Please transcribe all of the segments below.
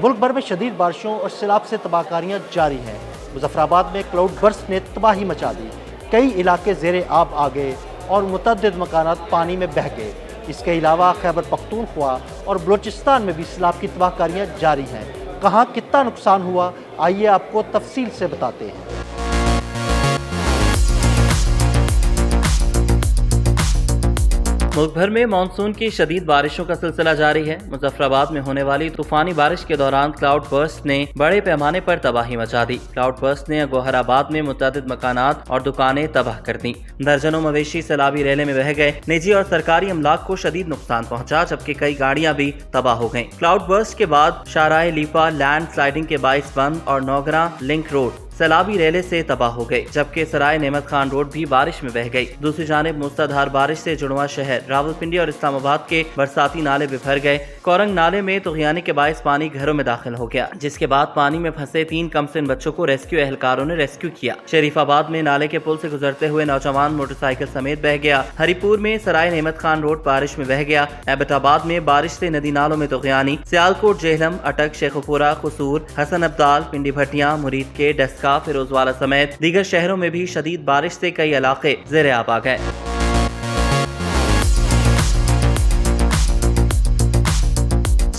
ملک بھر میں شدید بارشوں اور سیلاب سے تباہ کاریاں جاری ہیں۔ مظفرآباد میں کلاؤڈ برسٹ نے تباہی مچا دی، کئی علاقے زیر آب آ گئے اور متعدد مکانات پانی میں بہہ گئے۔ اس کے علاوہ خیبر پختونخوا اور بلوچستان میں بھی سیلاب کی تباہ کاریاں جاری ہیں۔ کہاں کتنا نقصان ہوا، آئیے آپ کو تفصیل سے بتاتے ہیں۔ ملک بھر میں مانسون کی شدید بارشوں کا سلسلہ جاری ہے۔ مظفرآباد میں ہونے والی طوفانی بارش کے دوران کلاؤڈ برسٹ نے بڑے پیمانے پر تباہی مچا دی۔ کلاؤڈ برسٹ نے گوہر آباد میں متعدد مکانات اور دکانیں تباہ کر دیں۔ درجنوں مویشی سیلابی ریلے میں بہہ گئے، نجی اور سرکاری املاک کو شدید نقصان پہنچا، جبکہ کئی گاڑیاں بھی تباہ ہو گئیں۔ کلاؤڈ برسٹ کے بعد شاہراہ لیپا لینڈ سلائیڈنگ کے باعث بند اور نوگراں لنک روڈ سیلابی ریلے سے تباہ ہو گئے، جبکہ سرائے نعمت خان روڈ بھی بارش میں بہہ گئی۔ دوسری جانب موسلادھار بارش سے جڑواں شہر راولپنڈی اور اسلام آباد کے برساتی نالے بھی بھر گئے۔ کورنگ نالے میں طغیانی کے باعث پانی گھروں میں داخل ہو گیا، جس کے بعد پانی میں پھنسے 3 کم سن بچوں کو ریسکیو اہلکاروں نے ریسکیو کیا۔ شریف آباد میں نالے کے پل سے گزرتے ہوئے نوجوان موٹر سائیکل سمیت بہہ گیا۔ ہری پور میں سرائے نعمت خان روڈ بارش میں بہہ گیا۔ ایبٹ آباد میں بارش سے ندی نالوں میں طغیانی۔ سیالکوٹ، جہلم، اٹک، شیخوپورہ، قصور، حسن ابدال، پنڈی بھٹیاں، مرید کے، ڈسکا، فیروزوالا سمیت دیگر شہروں میں بھی شدید بارش سے کئی علاقے زیر آب آ گئے۔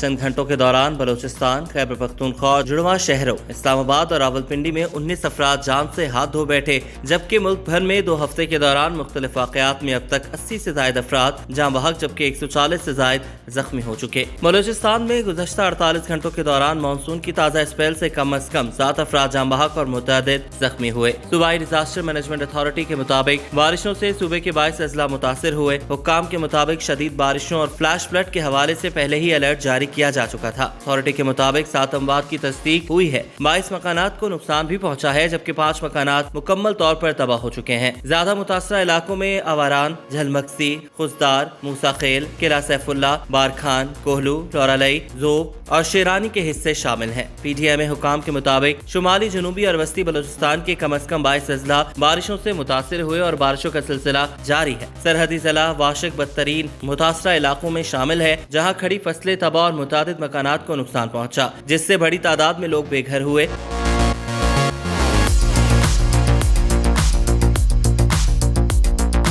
چند گھنٹوں کے دوران بلوچستان، خیبر پختونخوا اور جڑواں شہروں اسلام آباد اور راولپنڈی میں 19 افراد جان سے ہاتھ دھو بیٹھے، جبکہ ملک بھر میں 2 ہفتے کے دوران مختلف واقعات میں اب تک 80 سے زائد افراد جاں بحق، جبکہ 140 سے زائد زخمی ہو چکے۔ بلوچستان میں گزشتہ 48 گھنٹوں کے دوران مانسون کی تازہ اسپیل سے کم از کم 7 افراد جاں بحق اور متعدد زخمی ہوئے۔ صوبائی ڈیزاسٹر مینجمنٹ اتھارٹی کے مطابق بارشوں سے صوبے کے 22 اضلاع متاثر ہوئے۔ حکام کے مطابق شدید بارشوں اور فلیش فلڈ کے حوالے سے پہلے ہی الرٹ جاری کیا جا چکا تھا۔ اتھارٹی کے مطابق 7 اموات کی تصدیق ہوئی ہے، 22 مکانات کو نقصان بھی پہنچا ہے، جبکہ 5 مکانات مکمل طور پر تباہ ہو چکے ہیں۔ زیادہ متاثرہ علاقوں میں آواران، جھلمکسی، خزدار، موسیٰ خیل، قلعہ سیف اللہ، بارکھان، کوہلو، لورالئی، زوب اور شیرانی کے حصے شامل ہیں۔ پی ٹی ایم حکام کے مطابق شمالی، جنوبی اور وسطی بلوچستان کے کم از کم 22 اضلاع بارشوں سے متاثر ہوئے اور بارشوں کا سلسلہ جاری ہے۔ سرحدی ضلع واشک بدترین متاثرہ علاقوں میں شامل ہے، جہاں کھڑی فصلیں تباہ اور متعدد مکانات کو نقصان پہنچا، جس سے بڑی تعداد میں لوگ بے گھر ہوئے۔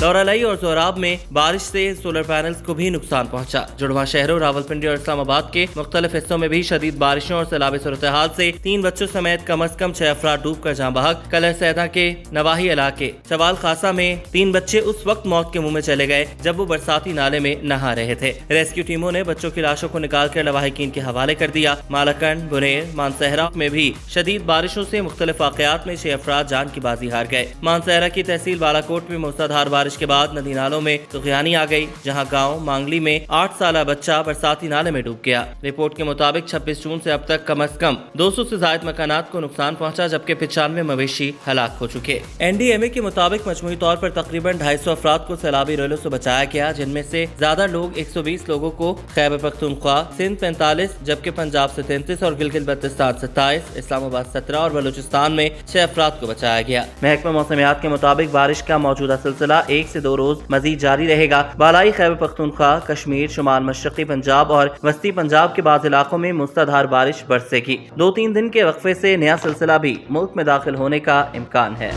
لورالئی اور زوراب میں بارش سے سولر پینلز کو بھی نقصان پہنچا۔ جڑواں شہروں راولپنڈی اور اسلام آباد کے مختلف حصوں میں بھی شدید بارشوں اور سیلابی صورتحال سے 3 بچوں سمیت کم از کم 6 افراد ڈوب کر جاں بحق۔ کلر سیدہ کے نواحی علاقے چوال خاصہ میں 3 بچے اس وقت موت کے منہ میں چلے گئے جب وہ برساتی نالے میں نہا رہے تھے۔ ریسکیو ٹیموں نے بچوں کی لاشوں کو نکال کر لواحقین کے حوالے کر دیا۔ مالاکنڈ، بنیر، مانسہرہ میں بھی شدید بارشوں سے مختلف واقعات میں 6 افراد جان کی بازی ہار گئے۔ مانسہرہ کی تحصیل بالاکوٹ میں موسلادھار بارش کے بعد ندی نالوں میں طغیانی آ گئی، جہاں گاؤں مانگلی میں 8 سالہ بچہ برساتی نالے میں ڈوب گیا۔ رپورٹ کے مطابق 26 جون سے اب تک کم از کم 200 سے زائد مکانات کو نقصان پہنچا، جبکہ 95 مویشی ہلاک ہو چکے۔ این ڈی ایم اے کے مطابق مجموعی طور پر تقریباً 250 افراد کو سیلابی ریلوں سے بچایا گیا، جن میں سے زیادہ لوگ 120 لوگوں کو خیبر پختونخوا، سندھ 45، جبکہ پنجاب سے 33 اور گلگت بلتستان 27، اسلام آباد 17 اور بلوچستان میں 6 افراد کو بچایا گیا۔ محکمہ موسمیات کے مطابق بارش کا موجودہ سلسلہ 1 سے 2 روز مزید جاری رہے گا۔ بالائی خیبر پختونخوا، کشمیر، شمال مشرقی پنجاب اور وسطی پنجاب کے بعض علاقوں میں موسلادھار بارش برسے گی۔ 2-3 دن کے وقفے سے نیا سلسلہ بھی ملک میں داخل ہونے کا امکان ہے۔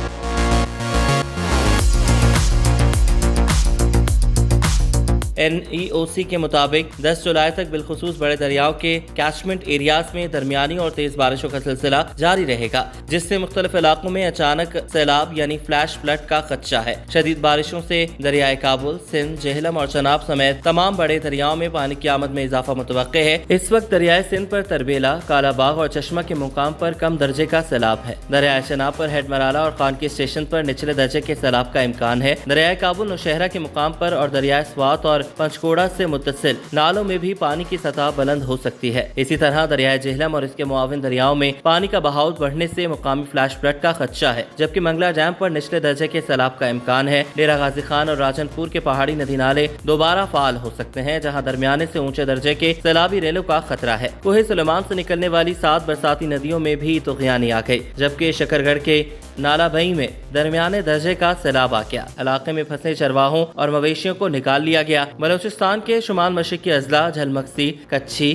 این ای او سی کے مطابق 10 جولائی تک بالخصوص بڑے دریاؤں کے کیچمنٹ ایریاز میں درمیانی اور تیز بارشوں کا سلسلہ جاری رہے گا، جس سے مختلف علاقوں میں اچانک سیلاب یعنی فلیش فلڈ کا خدشہ ہے۔ شدید بارشوں سے دریائے کابل، سندھ، جہلم اور چناب سمیت تمام بڑے دریاؤں میں پانی کی آمد میں اضافہ متوقع ہے۔ اس وقت دریائے سندھ پر تربیلا، کالا باغ اور چشمہ کے مقام پر کم درجے کا سیلاب ہے۔ دریائے چناب پر ہیڈ مرالا اور خانکی اسٹیشن پر نچلے درجے کے سیلاب کا امکان ہے۔ دریائے کابل نوشہرہ کے مقام پر اور دریائے سوات اور پنچکوڑا سے متصل نالوں میں بھی پانی کی سطح بلند ہو سکتی ہے۔ اسی طرح دریائے جہلم اور اس کے معاون دریاؤں میں پانی کا بہاؤ بڑھنے سے مقامی فلیش فلڈ کا خدشہ ہے، جبکہ منگلا ڈیم پر نچلے درجے کے سیلاب کا امکان ہے۔ ڈیرہ غازی خان اور راجن پور کے پہاڑی ندی نالے دوبارہ فعال ہو سکتے ہیں، جہاں درمیانے سے اونچے درجے کے سیلابی ریلوں کا خطرہ ہے۔ کوہ سلیمان سے نکلنے والی 7 برساتی ندیوں میں بھی طغیانی آ گئی، جبکہ شکرگڑھ کے نالا بئی میں درمیانے درجے کا سیلاب آ گیا۔ علاقے میں پھنسے چرواہوں اور مویشیوں کو نکال لیا گیا۔ بلوچستان کے شمال مشرقی اضلاع جھلمکسی، کچھی،